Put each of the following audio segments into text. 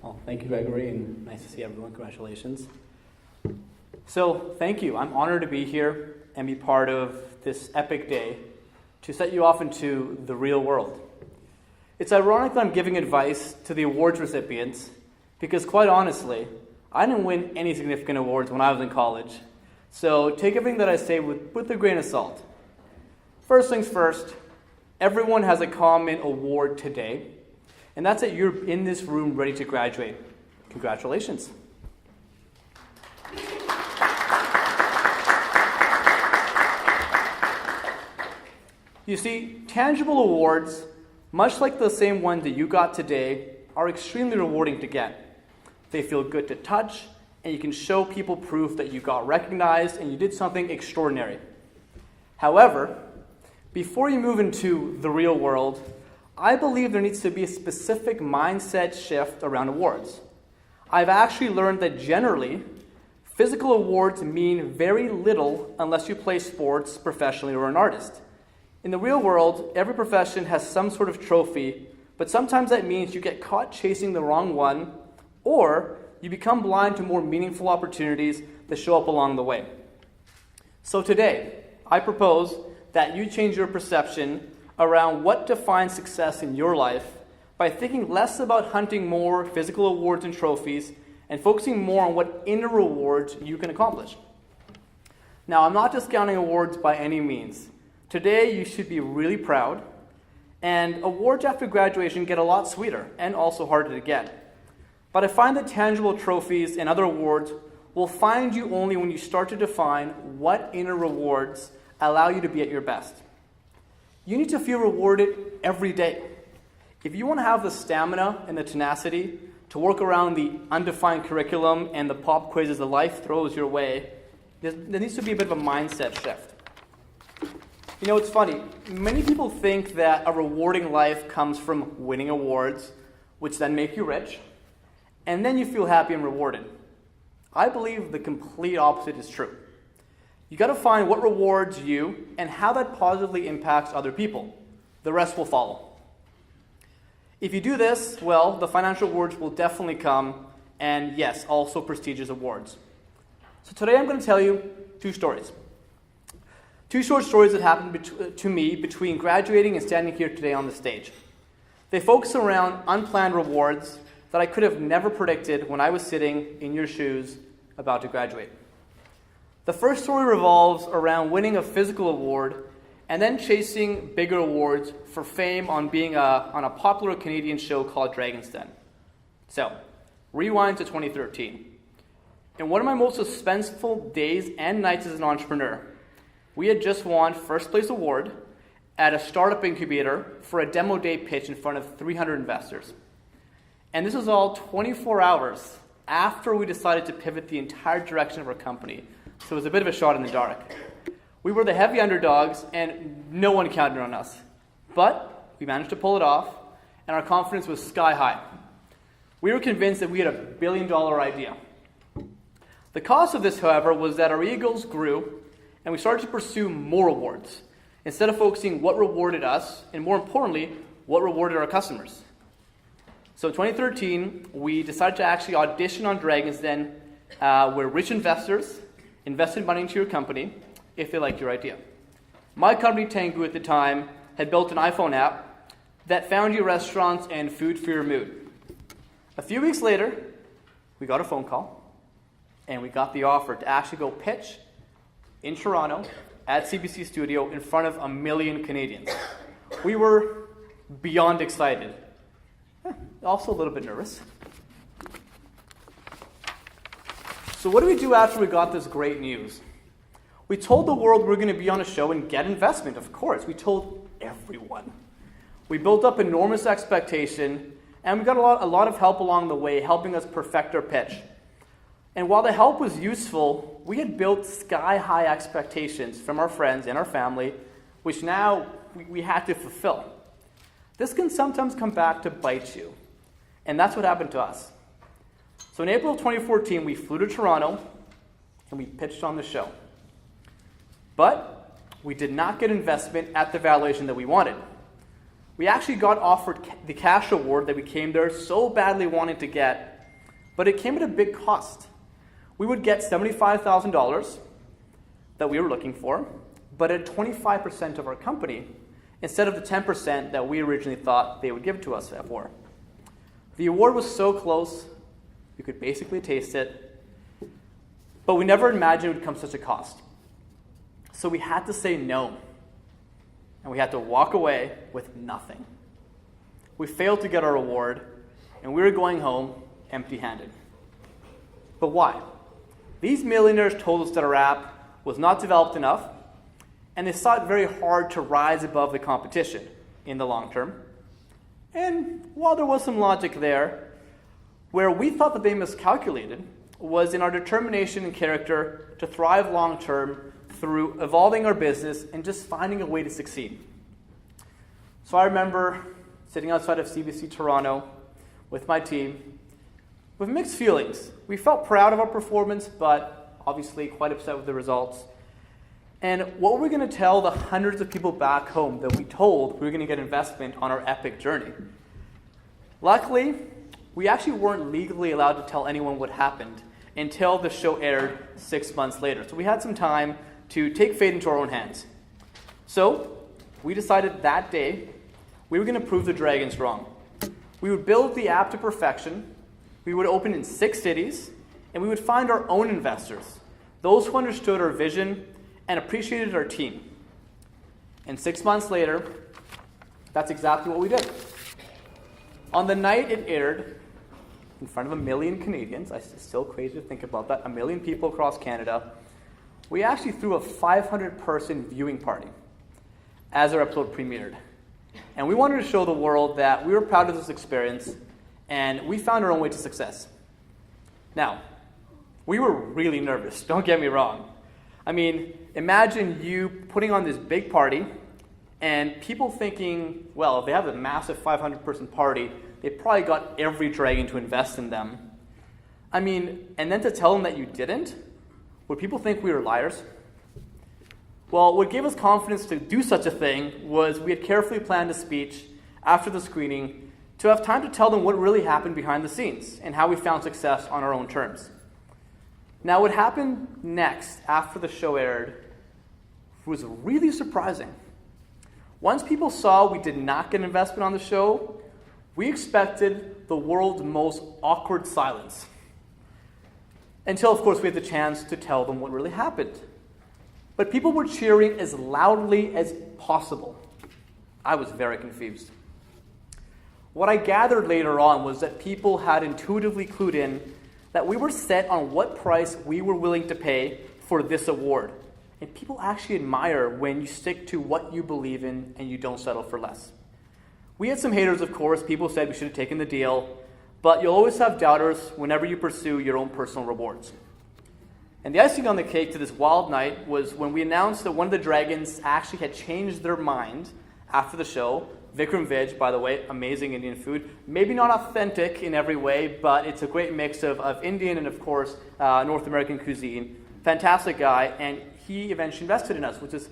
Well, thank you, Gregory, and nice to see everyone. Congratulations. So, thank you. I'm honored to be here and be part of this epic day to set you off into the real world. It's ironic that I'm giving advice to the awards recipients because, quite honestly, I didn't win any significant awards when I was in college. So, take everything that I say with a grain of salt. First things first, everyone has a common award today, and that's that you're in this room ready to graduate. Congratulations. You see, tangible awards, much like the same one that you got today, are extremely rewarding to get. They feel good to touch, and you can show people proof that you got recognized and you did something extraordinary. However, before you move into the real world, I believe there needs to be a specific mindset shift around awards. I've actually learned that generally, physical awards mean very little unless you play sports professionally or an artist. In the real world, every profession has some sort of trophy, but sometimes that means you get caught chasing the wrong one, or you become blind to more meaningful opportunities that show up along the way. So today, I propose that you change your perception around what defines success in your life by thinking less about hunting more physical awards and trophies and focusing more on what inner rewards you can accomplish. Now, I'm not discounting awards by any means. Today, you should be really proud, and awards after graduation get a lot sweeter and also harder to get. But I find that tangible trophies and other awards will find you only when you start to define what inner rewards allow you to be at your best. You need to feel rewarded every day. If you want to have the stamina and the tenacity to work around the undefined curriculum and the pop quizzes that life throws your way, there needs to be a bit of a mindset shift. You know, it's funny. Many people think that a rewarding life comes from winning awards, which then make you rich, and then you feel happy and rewarded. I believe the complete opposite is true. You got to find what rewards you and how that positively impacts other people. The rest will follow. If you do this, well, the financial rewards will definitely come, and yes, also prestigious awards. So today I'm going to tell you two stories. Two short stories that happened to me between graduating and standing here today on the stage. They focus around unplanned rewards that I could have never predicted when I was sitting in your shoes about to graduate. The first story revolves around winning a physical award and then chasing bigger awards for fame on being on a popular Canadian show called Dragon's Den. So, rewind to 2013. In one of my most suspenseful days and nights as an entrepreneur, we had just won first place award at a startup incubator for a demo day pitch in front of 300 investors. And this was all 24 hours after we decided to pivot the entire direction of our company. So it was a bit of a shot in the dark. We were the heavy underdogs and no one counted on us. But we managed to pull it off and our confidence was sky high. We were convinced that we had $1 billion idea. The cost of this, however, was that our egos grew and we started to pursue more awards instead of focusing what rewarded us and, more importantly, what rewarded our customers. So in 2013, we decided to actually audition on Dragon's Den where rich investors invested money into your company if they liked your idea. My company, Tangoo, at the time, had built an iPhone app that found you restaurants and food for your mood. A few weeks later, we got a phone call and we got the offer to actually go pitch in Toronto at CBC Studio in front of 1 million Canadians. We were beyond excited. Also a little bit nervous. So what did we do after we got this great news? We told the world we were going to be on a show and get investment, of course. We told everyone. We built up enormous expectation, and we got a lot of help along the way, helping us perfect our pitch. And while the help was useful, we had built sky-high expectations from our friends and our family, which now we had to fulfill. This can sometimes come back to bite you, and that's what happened to us. So in April of 2014, we flew to Toronto, and we pitched on the show. But we did not get investment at the valuation that we wanted. We actually got offered the cash award that we came there so badly wanting to get but it came at a big cost. We would get $75,000 that we were looking for, but at 25% of our company, instead of the 10% that we originally thought they would give to us for. The award was so close, you could basically taste it, but we never imagined it would come such a cost. So we had to say no, and we had to walk away with nothing. We failed to get our award, and we were going home empty-handed. But why? These millionaires told us that our app was not developed enough, and they saw it very hard to rise above the competition in the long term. And while there was some logic there, where we thought that they miscalculated was in our determination and character to thrive long term through evolving our business and just finding a way to succeed. So I remember sitting outside of CBC Toronto with my team with mixed feelings. We felt proud of our performance, but obviously quite upset with the results. And what were we going to tell the hundreds of people back home that we told we were going to get investment on our epic journey? Luckily, we actually weren't legally allowed to tell anyone what happened until the show aired 6 months later. So we had some time to take fate into our own hands. So we decided that day we were going to prove the dragons wrong. We would build the app to perfection, we would open in 6 cities, and we would find our own investors, those who understood our vision and appreciated our team. And 6 months later, that's exactly what we did. On the night it aired, in front of 1 million Canadians, it's still crazy to think about that, 1 million people across Canada, we actually threw a 500-person viewing party as our episode premiered. And we wanted to show the world that we were proud of this experience, and we found our own way to success. Now, we were really nervous, don't get me wrong. I mean, imagine you putting on this big party and people thinking, well, if they have a massive 500-person party, they probably got every dragon to invest in them. I mean, and then to tell them that you didn't? Would people think we were liars? Well, what gave us confidence to do such a thing was we had carefully planned a speech after the screening to have time to tell them what really happened behind the scenes and how we found success on our own terms. Now, what happened next after the show aired was really surprising. Once people saw we did not get investment on the show, we expected the world's most awkward silence. Until, of course, we had the chance to tell them what really happened. But people were cheering as loudly as possible. I was very confused. What I gathered later on was that people had intuitively clued in that we were set on what price we were willing to pay for this award. And people actually admire when you stick to what you believe in and you don't settle for less. We had some haters, of course. People said we should have taken the deal. But you'll always have doubters whenever you pursue your own personal rewards. And the icing on the cake to this wild night was when we announced that one of the dragons actually had changed their mind after the show. Vikram Vij, by the way, amazing Indian food. Maybe not authentic in every way, but it's a great mix of Indian and, of course, North American cuisine. Fantastic guy, and he eventually invested in us, which is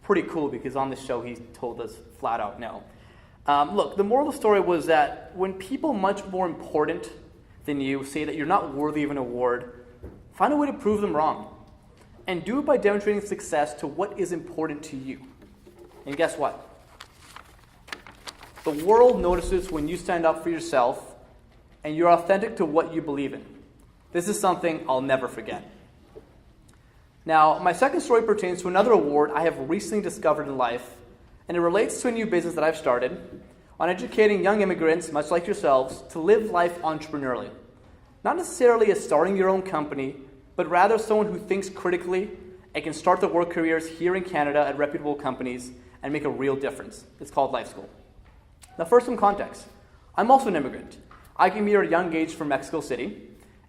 pretty cool because on the show he told us flat out no. Look, the moral of the story was that when people much more important than you say that you're not worthy of an award, find a way to prove them wrong. And do it by demonstrating success to what is important to you. And guess what? The world notices when you stand up for yourself and you're authentic to what you believe in. This is something I'll never forget. Now, my second story pertains to another award I have recently discovered in life, and it relates to a new business that I've started on educating young immigrants, much like yourselves, to live life entrepreneurially. Not necessarily as starting your own company, but rather someone who thinks critically and can start their work careers here in Canada at reputable companies and make a real difference. It's called Life School. Now, first, some context. I'm also an immigrant. I came here at a young age from Mexico City,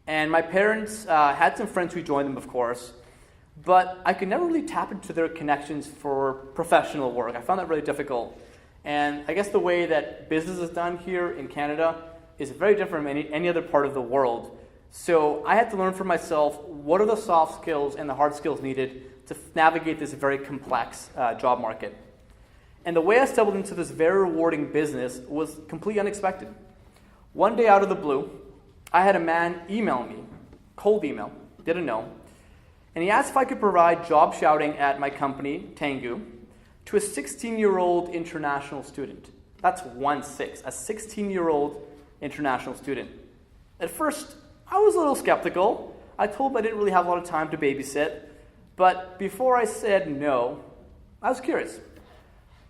and my parents had some friends who joined them, of course, but I could never really tap into their connections for professional work. I found that really difficult. And I guess the way that business is done here in Canada is very different from any other part of the world. So I had to learn for myself what are the soft skills and the hard skills needed to navigate this very complex job market. And the way I stumbled into this very rewarding business was completely unexpected. One day out of the blue, I had a man email me, cold email, didn't know, and he asked if I could provide job shouting at my company, Tangoo, to a 16-year-old international student. That's 1-6, a 16-year-old international student. At first, I was a little skeptical. I told him I didn't really have a lot of time to babysit, but before I said no, I was curious.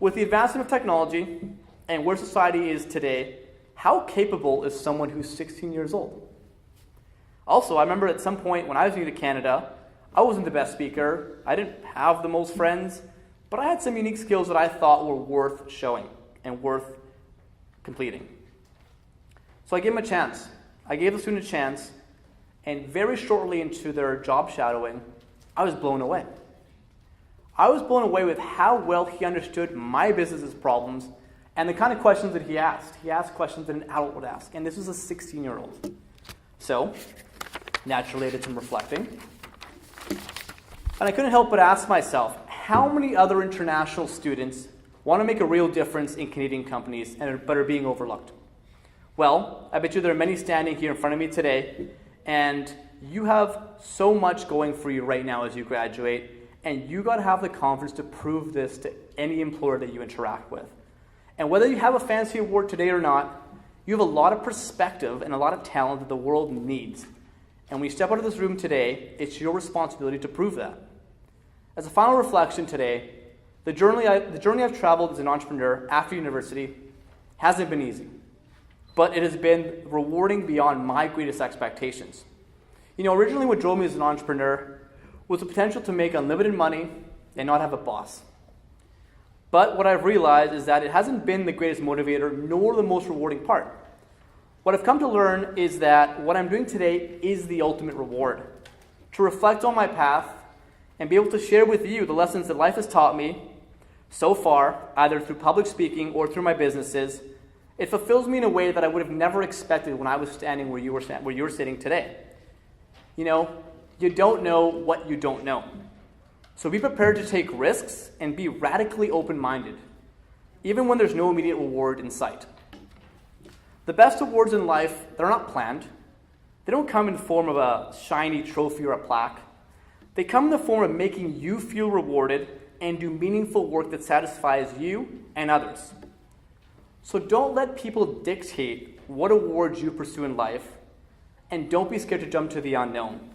With the advancement of technology and where society is today, how capable is someone who's 16 years old? Also, I remember at some point when I was new to Canada, I wasn't the best speaker. I didn't have the most friends, but I had some unique skills that I thought were worth showing and worth completing. So I gave him a chance. I gave the student a chance, and very shortly into their job shadowing, I was blown away. I was blown away with how well he understood my business's problems and the kind of questions that he asked. He asked questions that an adult would ask, and this was a 16-year-old. So, naturally, I did some reflecting. And I couldn't help but ask myself, how many other international students want to make a real difference in Canadian companies but are being overlooked? Well, I bet you there are many standing here in front of me today, and you have so much going for you right now as you graduate, and you got to have the confidence to prove this to any employer that you interact with. And whether you have a fancy award today or not, you have a lot of perspective and a lot of talent that the world needs. And when you step out of this room today, it's your responsibility to prove that. As a final reflection today, the journey I've traveled as an entrepreneur after university hasn't been easy, but it has been rewarding beyond my greatest expectations. Originally what drove me as an entrepreneur was the potential to make unlimited money and not have a boss. But what I've realized is that it hasn't been the greatest motivator nor the most rewarding part. What I've come to learn is that what I'm doing today is the ultimate reward. To reflect on my path and be able to share with you the lessons that life has taught me so far, either through public speaking or through my businesses, it fulfills me in a way that I would have never expected when I was standing where you're sitting today. You don't know what you don't know. So be prepared to take risks and be radically open-minded, even when there's no immediate reward in sight. The best awards in life, they're not planned. They don't come in the form of a shiny trophy or a plaque. They come in the form of making you feel rewarded and do meaningful work that satisfies you and others. So don't let people dictate what awards you pursue in life, and don't be scared to jump to the unknown.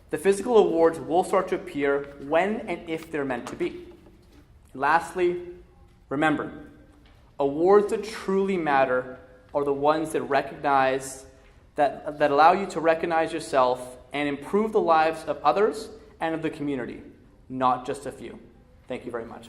The physical awards will start to appear when and if they're meant to be. Lastly, remember, awards that truly matter are the ones that allow you to recognize yourself and improve the lives of others and of the community, not just a few. Thank you very much.